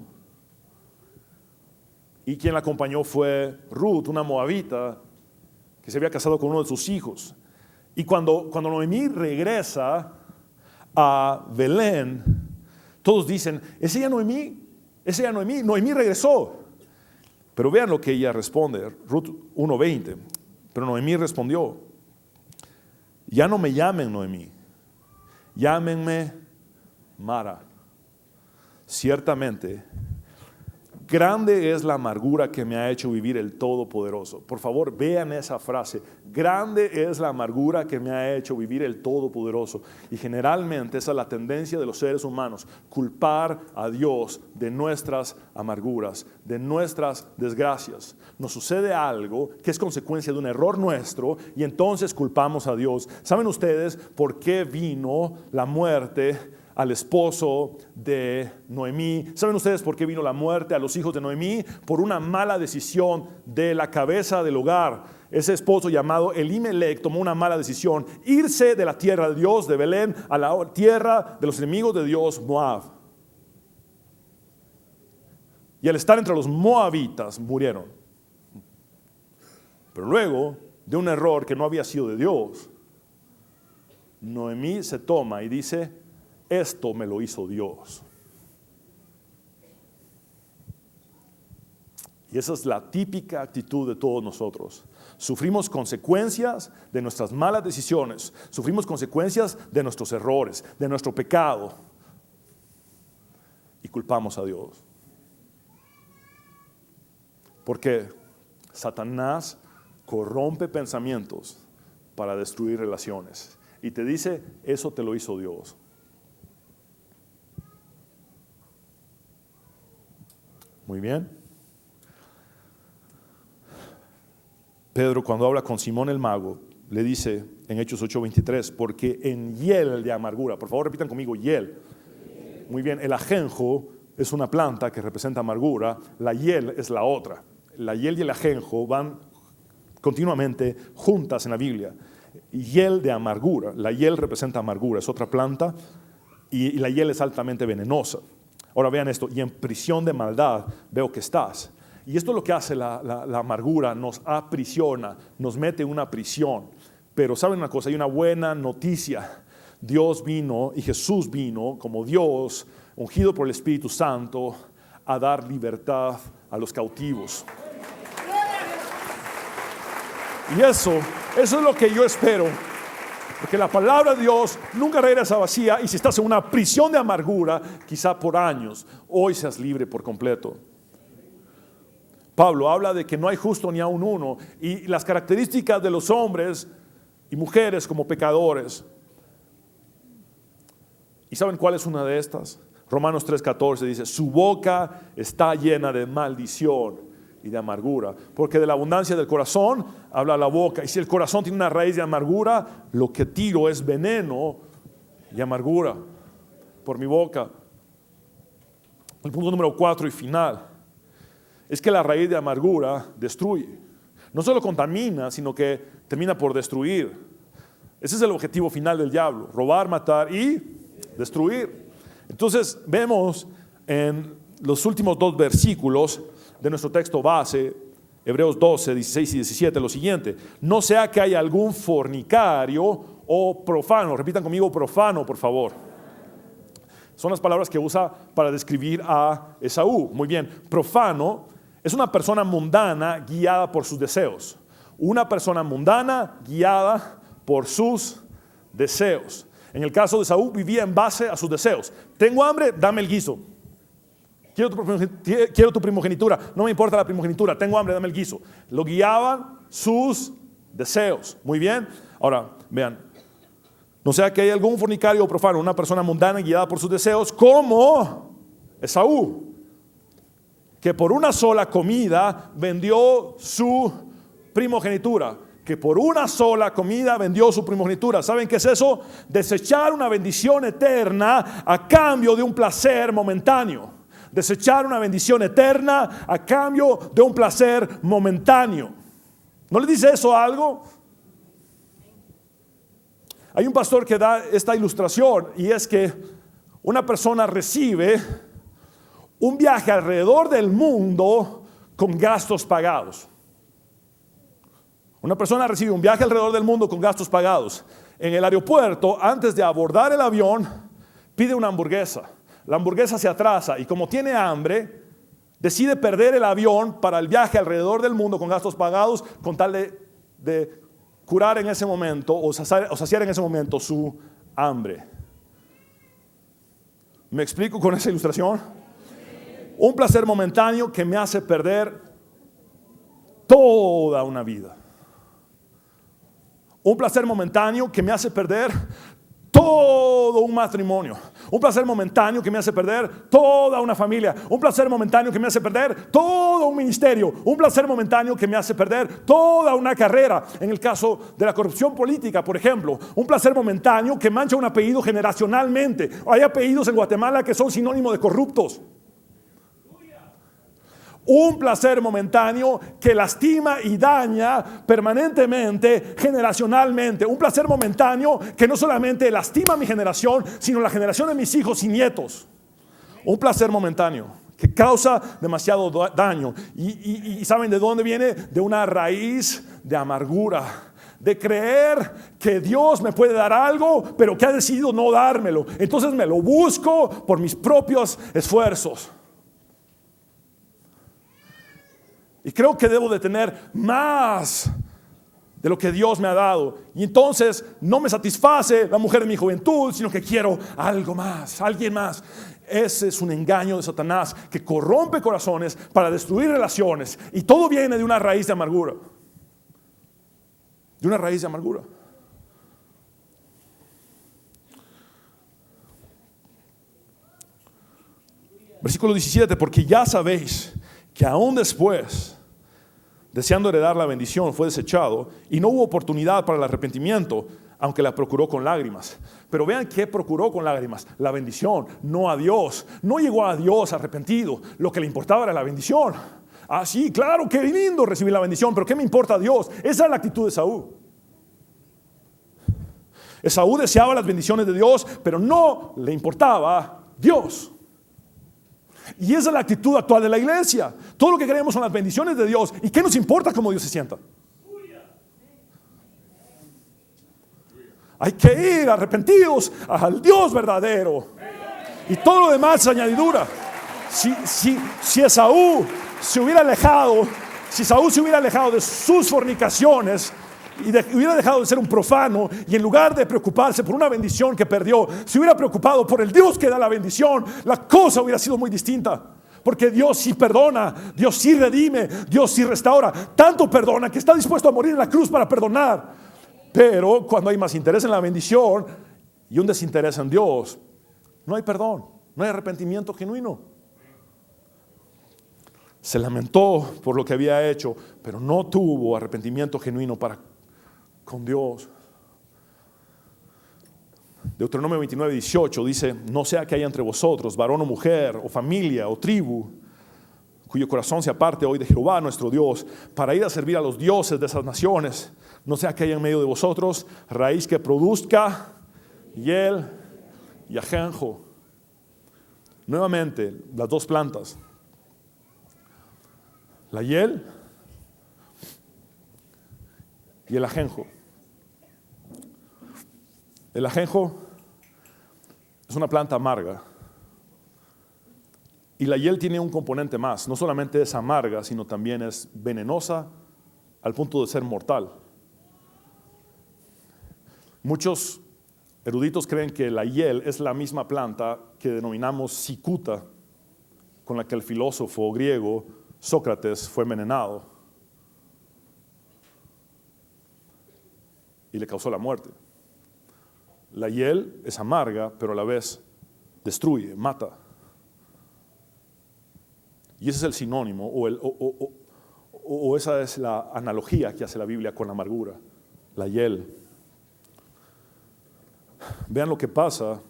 S1: Y quien la acompañó fue Ruth, una moabita, que se había casado con uno de sus hijos. Y cuando Noemí regresa a Belén, todos dicen: ¿es ella Noemí? ¿Es ella Noemí? Noemí regresó. Pero vean lo que ella responde, Ruth 1:20. Pero Noemí respondió: ya no me llamen Noemí, llámenme Mara. Ciertamente, grande es la amargura que me ha hecho vivir el Todopoderoso. Por favor, vean esa frase. Grande es la amargura que me ha hecho vivir el Todopoderoso. Y generalmente esa es la tendencia de los seres humanos: culpar a Dios de nuestras amarguras, de nuestras desgracias. Nos sucede algo que es consecuencia de un error nuestro y entonces culpamos a Dios. ¿Saben ustedes por qué vino la muerte al esposo de Noemí? ¿Saben ustedes por qué vino la muerte a los hijos de Noemí? Por una mala decisión de la cabeza del hogar. Ese esposo llamado Elimelec tomó una mala decisión: irse de la tierra de Dios, de Belén, a la tierra de los enemigos de Dios, Moab. Y al estar entre los moabitas murieron. Pero luego, de un error que no había sido de Dios, Noemí se toma y dice: esto me lo hizo Dios. Y esa es la típica actitud de todos nosotros. Sufrimos consecuencias de nuestras malas decisiones, sufrimos consecuencias de nuestros errores, de nuestro pecado, y culpamos a Dios. Porque Satanás corrompe pensamientos para destruir relaciones y te dice: eso te lo hizo Dios. Muy bien. Pedro, cuando habla con Simón el mago, le dice en Hechos 8:23: porque en hiel de amargura. Por favor, repitan conmigo: hiel. Muy bien, el ajenjo es una planta que representa amargura, la hiel es la otra. La hiel y el ajenjo van continuamente juntas en la Biblia. Hiel de amargura, la hiel representa amargura, es otra planta, y la hiel es altamente venenosa. Ahora vean esto: y en prisión de maldad veo que estás. Y esto es lo que hace la amargura: nos aprisiona, nos mete en una prisión. Pero ¿saben una cosa? Hay una buena noticia. Dios vino, y Jesús vino como Dios, ungido por el Espíritu Santo, a dar libertad a los cautivos. Y eso es lo que yo espero. Porque la palabra de Dios nunca regresa vacía. Y si estás en una prisión de amargura, quizá por años, hoy seas libre por completo. Pablo habla de que no hay justo ni aun uno, y las características de los hombres y mujeres como pecadores. ¿Y saben cuál es una de estas? Romanos 3:14 dice: su boca está llena de maldición y de amargura, porque de la abundancia del corazón habla la boca. Y si el corazón tiene una raíz de amargura, lo que tiro es veneno y amargura por mi boca. El punto número 4 y final es que la raíz de amargura destruye. No solo contamina, sino que termina por destruir. Ese es el objetivo final del diablo: robar, matar y destruir. Entonces vemos en los últimos 2 versículos de nuestro texto base, Hebreos 12, 16 y 17, lo siguiente: no sea que haya algún fornicario o profano. Repitan conmigo: profano, por favor. Son las palabras que usa para describir a Esaú. Muy bien, profano es una persona mundana guiada por sus deseos. Una persona mundana guiada por sus deseos. En el caso de Esaú, vivía en base a sus deseos. Tengo hambre, dame el guiso. Quiero tu primogenitura, no me importa la primogenitura, tengo hambre, dame el guiso. Lo guiaban sus deseos. Muy bien, ahora vean: no sea que haya algún fornicario o profano, una persona mundana guiada por sus deseos, como Esaú, que por una sola comida vendió su primogenitura. Que por una sola comida vendió su primogenitura. ¿Saben qué es eso? Desechar una bendición eterna a cambio de un placer momentáneo. Desechar una bendición eterna a cambio de un placer momentáneo. ¿No le dice eso algo? Hay un pastor que da esta ilustración, y es que una persona recibe un viaje alrededor del mundo con gastos pagados. Una persona recibe un viaje alrededor del mundo con gastos pagados. En el aeropuerto, antes de abordar el avión, pide una hamburguesa. La hamburguesa se atrasa y, como tiene hambre, decide perder el avión para el viaje alrededor del mundo con gastos pagados, con tal de curar en ese momento o saciar en ese momento su hambre. ¿Me explico con esa ilustración? Un placer momentáneo que me hace perder toda una vida. Un placer momentáneo que me hace perder todo un matrimonio. Un placer momentáneo que me hace perder toda una familia. Un placer momentáneo que me hace perder todo un ministerio. Un placer momentáneo que me hace perder toda una carrera. En el caso de la corrupción política, por ejemplo, un placer momentáneo que mancha un apellido generacionalmente. Hay apellidos en Guatemala que son sinónimo de corruptos. Un placer momentáneo que lastima y daña permanentemente, generacionalmente. Un placer momentáneo que no solamente lastima a mi generación, sino la generación de mis hijos y nietos. Un placer momentáneo que causa demasiado daño. ¿Y saben de dónde viene? De una raíz de amargura. De creer que Dios me puede dar algo, pero que ha decidido no dármelo. Entonces me lo busco por mis propios esfuerzos. Y creo que debo de tener más de lo que Dios me ha dado. Y entonces no me satisface la mujer de mi juventud, sino que quiero algo más, alguien más. Ese es un engaño de Satanás que corrompe corazones para destruir relaciones. Y todo viene de una raíz de amargura. De una raíz de amargura. Versículo 17: porque ya sabéis que aún después, deseando heredar la bendición, fue desechado y no hubo oportunidad para el arrepentimiento, aunque la procuró con lágrimas. Pero vean qué procuró con lágrimas: la bendición, no a Dios. No llegó a Dios arrepentido. Lo que le importaba era la bendición. Ah, sí, claro, qué lindo recibir la bendición, pero ¿qué me importa a Dios? Esa es la actitud de Esaú. Esaú deseaba las bendiciones de Dios, pero no le importaba Dios. Y esa es la actitud actual de la iglesia. Todo lo que queremos son las bendiciones de Dios. ¿Y qué nos importa cómo Dios se sienta? Hay que ir arrepentidos al Dios verdadero. Y todo lo demás es añadidura. Si Esaú se hubiera alejado, de sus fornicaciones y hubiera dejado de ser un profano, y en lugar de preocuparse por una bendición que perdió, se hubiera preocupado por el Dios que da la bendición, la cosa hubiera sido muy distinta. Porque Dios sí perdona, Dios sí redime, Dios sí restaura. Tanto perdona que está dispuesto a morir en la cruz para perdonar. Pero cuando hay más interés en la bendición y un desinterés en Dios, no hay perdón, no hay arrepentimiento genuino. Se lamentó por lo que había hecho, pero no tuvo arrepentimiento genuino para con Dios. Deuteronomio 29:18 dice: no sea que haya entre vosotros varón o mujer o familia o tribu cuyo corazón se aparte hoy de Jehová nuestro Dios, para ir a servir a los dioses de esas naciones, no sea que haya en medio de vosotros raíz que produzca hiel y ajenjo. Nuevamente, las dos plantas, la hiel y el ajenjo. El ajenjo es una planta amarga. Y la hiel tiene un componente más. No solamente es amarga, sino también es venenosa al punto de ser mortal. Muchos eruditos creen que la hiel es la misma planta que denominamos cicuta, con la que el filósofo griego Sócrates fue envenenado y le causó la muerte. La hiel es amarga, pero a la vez destruye, mata. Y ese es el sinónimo, o esa es la analogía que hace la Biblia con la amargura, la hiel. Vean lo que pasa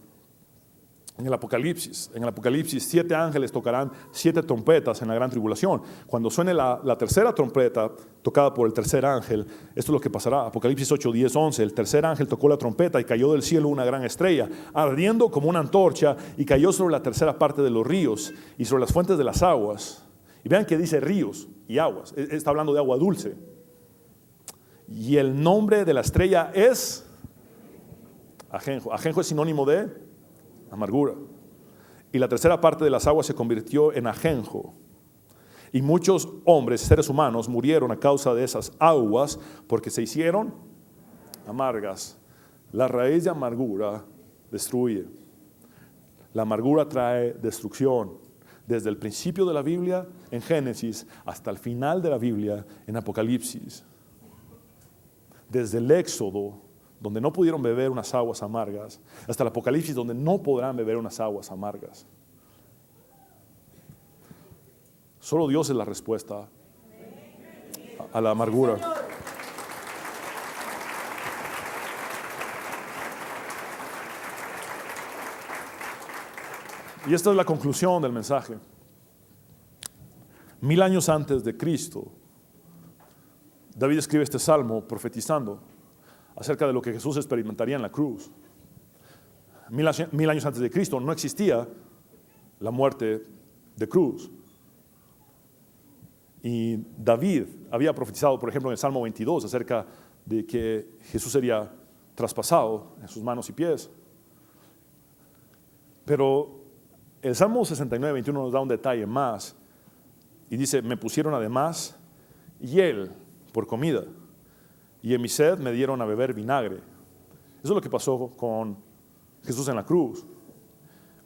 S1: en el Apocalipsis. En el Apocalipsis 7 ángeles tocarán 7 trompetas en la gran tribulación. Cuando suene la tercera trompeta tocada por el tercer ángel, esto es lo que pasará. Apocalipsis 8, 10, 11. El tercer ángel tocó la trompeta y cayó del cielo una gran estrella, ardiendo como una antorcha, y cayó sobre la tercera parte de los ríos y sobre las fuentes de las aguas. Y vean que dice ríos y aguas. Está hablando de agua dulce. Y el nombre de la estrella es ajenjo. Ajenjo es sinónimo de amargura. Y la tercera parte de las aguas se convirtió en ajenjo. Y muchos hombres, seres humanos, murieron a causa de esas aguas porque se hicieron amargas. La raíz de amargura destruye. La amargura trae destrucción. Desde el principio de la Biblia, en Génesis, hasta el final de la Biblia, en Apocalipsis. Desde el Éxodo, donde no pudieron beber unas aguas amargas, hasta el Apocalipsis, donde no podrán beber unas aguas amargas. Solo Dios es la respuesta a la amargura. Y esta es la conclusión del mensaje. 1000 años antes de Cristo, David escribe este salmo profetizando acerca de lo que Jesús experimentaría en la cruz. 1000 años antes de Cristo no existía la muerte de cruz. Y David había profetizado, por ejemplo, en el Salmo 22 acerca de que Jesús sería traspasado en sus manos y pies. Pero el Salmo 69, 21 nos da un detalle más y dice: me pusieron además hiel por comida, y en mi sed me dieron a beber vinagre. Eso es lo que pasó con Jesús en la cruz.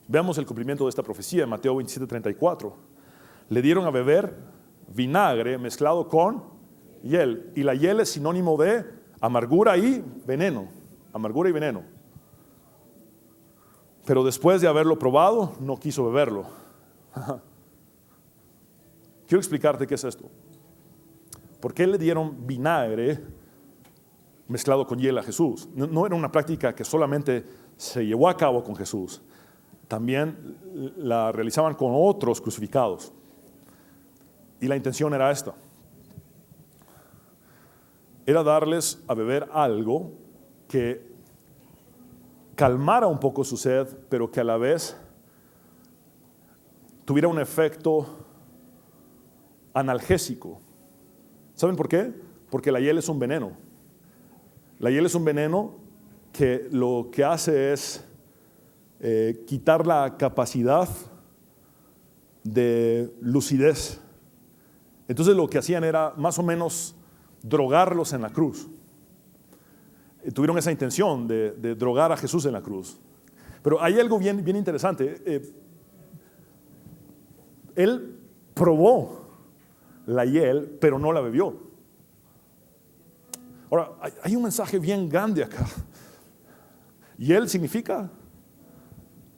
S1: Veamos el cumplimiento de esta profecía en Mateo 27:34. Le dieron a beber vinagre mezclado con hiel, y la hiel es sinónimo de amargura y veneno. Amargura y veneno. Pero después de haberlo probado, no quiso beberlo. Quiero explicarte qué es esto. ¿Por qué le dieron vinagre mezclado con hiel a Jesús? No era una práctica que solamente se llevó a cabo con Jesús. También la realizaban con otros crucificados. Y la intención era esta. Era darles a beber algo que calmara un poco su sed, pero que a la vez tuviera un efecto analgésico. ¿Saben por qué? Porque la hiel es un veneno. La hiel es un veneno que lo que hace es quitar la capacidad de lucidez. Entonces lo que hacían era más o menos drogarlos en la cruz. Tuvieron esa intención de drogar a Jesús en la cruz. Pero hay algo bien interesante. Él probó la hiel, pero no la bebió. Ahora, hay un mensaje bien grande acá. Hiel significa,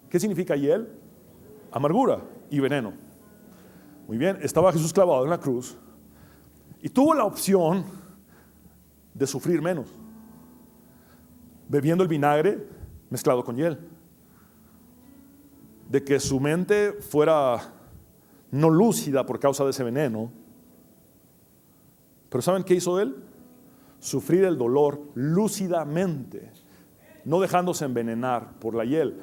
S1: ¿qué significa hiel? Amargura y veneno. Muy bien, estaba Jesús clavado en la cruz y tuvo la opción de sufrir menos, bebiendo el vinagre mezclado con hiel, de que su mente fuera no lúcida por causa de ese veneno. Pero ¿saben qué hizo él? Sufrir el dolor lúcidamente, no dejándose envenenar por la hiel.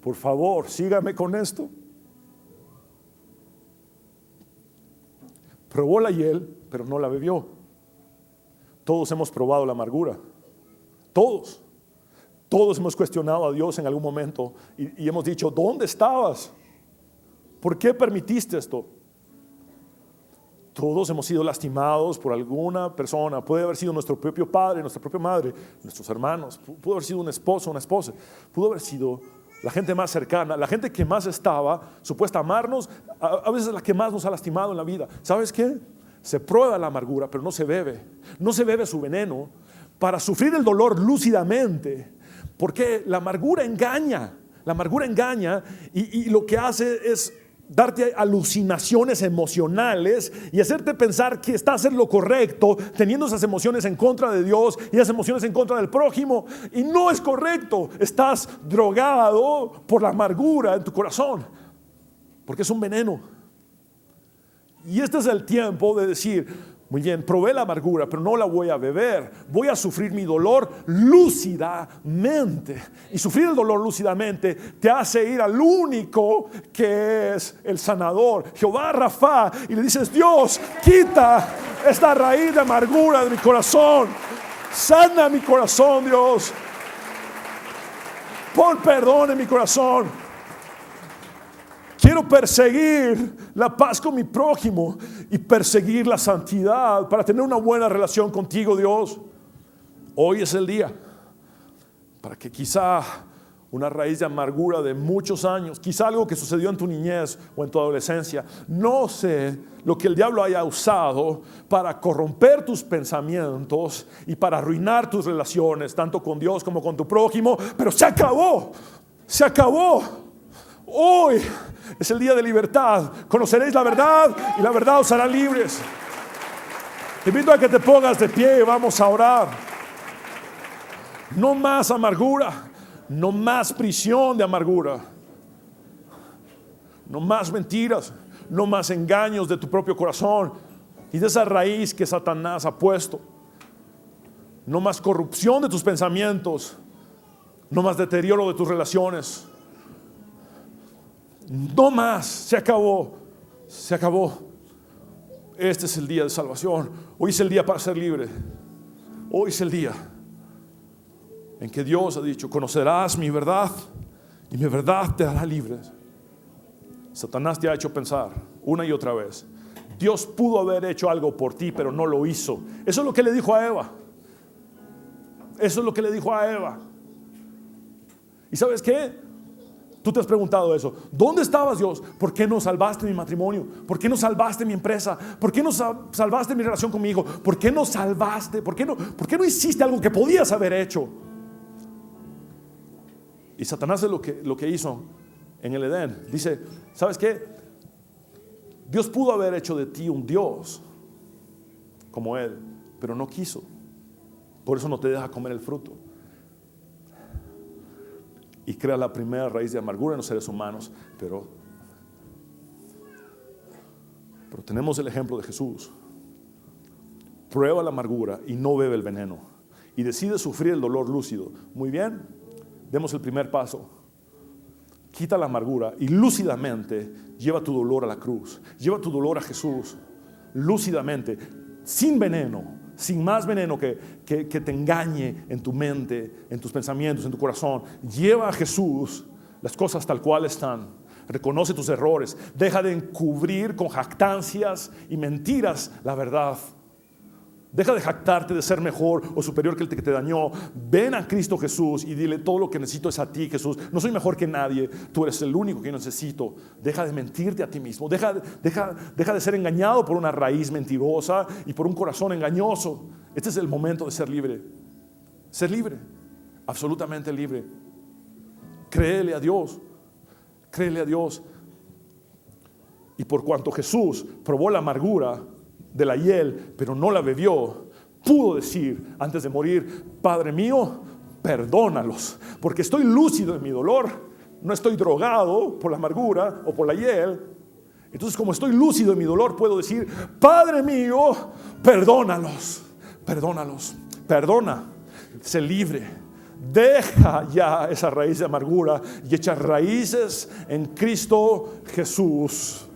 S1: Por favor, sígame con esto. Probó la hiel, pero no la bebió. Todos hemos probado la amargura. Todos hemos cuestionado a Dios en algún momento y hemos dicho, ¿dónde estabas? ¿Por qué permitiste esto? Todos hemos sido lastimados por alguna persona. Puede haber sido nuestro propio padre, nuestra propia madre, nuestros hermanos. Pudo haber sido un esposo, una esposa. Pudo haber sido la gente más cercana, la gente que más estaba supuesta a amarnos, a veces la que más nos ha lastimado en la vida. ¿Sabes qué? Se prueba la amargura, pero no se bebe. No se bebe su veneno para sufrir el dolor lúcidamente. Porque la amargura engaña. La amargura engaña y lo que hace es darte alucinaciones emocionales y hacerte pensar que estás en lo correcto, teniendo esas emociones en contra de Dios y esas emociones en contra del prójimo. Y no es correcto. Estás drogado por la amargura en tu corazón, porque es un veneno. Y este es el tiempo de decir, muy bien, probé la amargura, pero no la voy a beber. Voy a sufrir mi dolor lúcidamente. Y sufrir el dolor lúcidamente te hace ir al único que es el sanador, Jehová Rafa, y le dices, Dios, quita esta raíz de amargura de mi corazón. Sana mi corazón, Dios. Pon perdón en mi corazón. Quiero perseguir la paz con mi prójimo y perseguir la santidad para tener una buena relación contigo, Dios. Hoy es el día para que quizá una raíz de amargura de muchos años, quizá algo que sucedió en tu niñez o en tu adolescencia, no sé lo que el diablo haya usado para corromper tus pensamientos y para arruinar tus relaciones, tanto con Dios como con tu prójimo, pero se acabó, se acabó. Hoy es el día de libertad. Conoceréis la verdad y la verdad os hará libres. Te invito a que te pongas de pie y vamos a orar. No más amargura, no más prisión de amargura, no más mentiras, no más engaños de tu propio corazón y de esa raíz que Satanás ha puesto. No más corrupción de tus pensamientos, no más deterioro de tus relaciones. No más, se acabó, se acabó. Este es el día de salvación. Hoy es el día para ser libre. Hoy es el día en que Dios ha dicho, conocerás mi verdad y mi verdad te hará libre. Satanás te ha hecho pensar una y otra vez, Dios pudo haber hecho algo por ti, pero no lo hizo. Eso es lo que le dijo a Eva. Eso es lo que le dijo a Eva. ¿Y sabes qué? Tú te has preguntado eso. ¿Dónde estabas, Dios? ¿Por qué no salvaste mi matrimonio? ¿Por qué no salvaste mi empresa? ¿Por qué no salvaste mi relación con mi hijo? ¿Por qué no salvaste? ¿Por qué no hiciste algo que podías haber hecho? Y Satanás es lo que hizo en el Edén. Dice, ¿sabes qué? Dios pudo haber hecho de ti un Dios como Él, pero no quiso. Por eso no te deja comer el fruto. Y crea la primera raíz de amargura en los seres humanos. Pero tenemos el ejemplo de Jesús. Prueba la amargura y no bebe el veneno. Y decide sufrir el dolor lúcido. Muy bien, demos el primer paso. Quita la amargura y lúcidamente lleva tu dolor a la cruz. Lleva tu dolor a Jesús. Lúcidamente, sin veneno. Sin más veneno que te engañe en tu mente, en tus pensamientos, en tu corazón. Lleva a Jesús las cosas tal cual están. Reconoce tus errores. Deja de encubrir con jactancias y mentiras la verdad. Deja de jactarte de ser mejor o superior que el que te dañó. Ven a Cristo Jesús y dile, todo lo que necesito es a ti, Jesús. No soy mejor que nadie, tú eres el único que yo necesito. Deja de mentirte a ti mismo. Deja de ser engañado por una raíz mentirosa y por un corazón engañoso. Este es el momento de ser libre. Ser libre, absolutamente libre. Créele a Dios. Créele a Dios. Y por cuanto Jesús probó la amargura de la hiel, pero no la bebió, pudo decir antes de morir, Padre mío, perdónalos, porque estoy lúcido en mi dolor, no estoy drogado por la amargura o por la hiel. Entonces, como estoy lúcido en mi dolor, puedo decir: Padre mío, perdónalos, perdónalos, perdona, sé libre. Deja ya esa raíz de amargura y echa raíces en Cristo Jesús.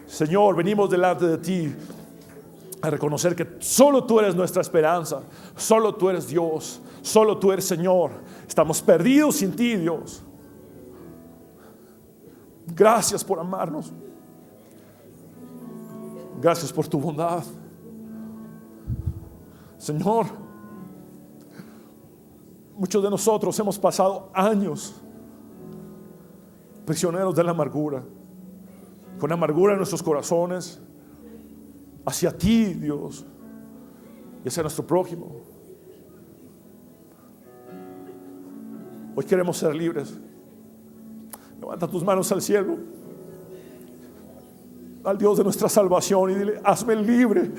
S1: Señor, venimos delante de ti a reconocer que solo tú eres nuestra esperanza, solo tú eres Dios, solo tú eres Señor. Estamos perdidos sin ti, Dios. Gracias por amarnos. Gracias por tu bondad. Señor, muchos de nosotros hemos pasado años prisioneros de la amargura, con amargura en nuestros corazones hacia ti, Dios, y hacia nuestro prójimo. Hoy queremos ser libres. Levanta tus manos al cielo, al Dios de nuestra salvación, y dile: hazme libre.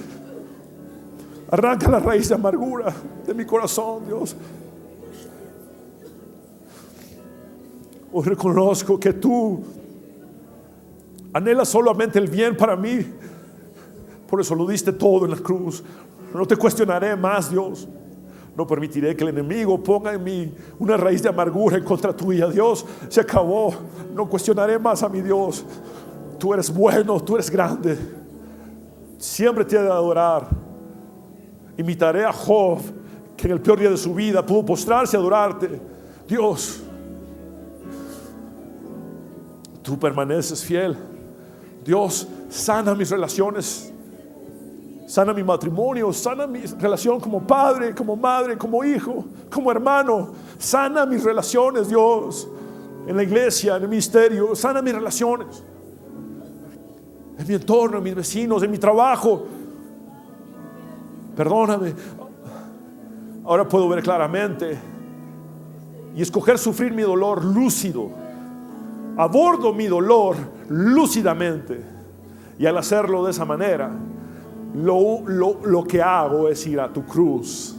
S1: Arranca la raíz de amargura de mi corazón, Dios. Hoy reconozco que tú anhelas solamente el bien para mí. Por eso lo diste todo en la cruz. No te cuestionaré más, Dios. No permitiré que el enemigo ponga en mí una raíz de amargura en contra tuya. Dios, se acabó. No cuestionaré más a mi Dios. Tú eres bueno, tú eres grande. Siempre te he de adorar. Imitaré a Job, que en el peor día de su vida pudo postrarse y adorarte. Dios, tú permaneces fiel. Dios, sana mis relaciones, sana mi matrimonio, sana mi relación como padre, como madre, como hijo, como hermano. Sana mis relaciones, Dios, en la iglesia, en el ministerio. Sana mis relaciones, en mi entorno, en mis vecinos, en mi trabajo. Perdóname. Ahora puedo ver claramente y escoger sufrir mi dolor lúcido. Abordo mi dolor lúcidamente, y al hacerlo de esa manera, lo que hago es ir a tu cruz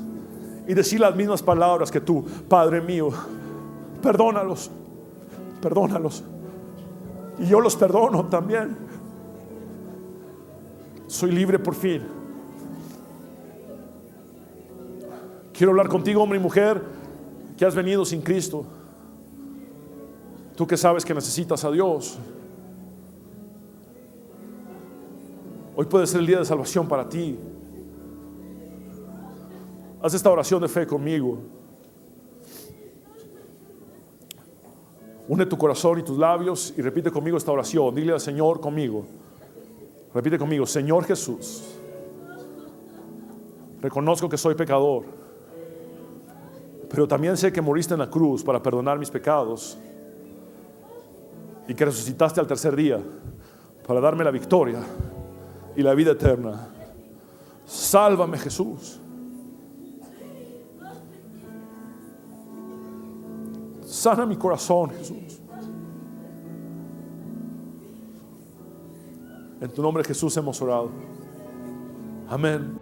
S1: y decir las mismas palabras que tú: Padre mío, perdónalos, perdónalos, y yo los perdono también. Soy libre por fin. Quiero hablar contigo, hombre y mujer, que has venido sin Cristo. Tú que sabes que necesitas a Dios. Hoy puede ser el día de salvación para ti. Haz esta oración de fe conmigo. Une tu corazón y tus labios y repite conmigo esta oración. Dile al Señor conmigo. Repite conmigo: Señor Jesús, reconozco que soy pecador, pero también sé que moriste en la cruz para perdonar mis pecados y que resucitaste al tercer día para darme la victoria y la vida eterna. Sálvame, Jesús. Sana mi corazón, Jesús. En tu nombre, Jesús, hemos orado. Amén.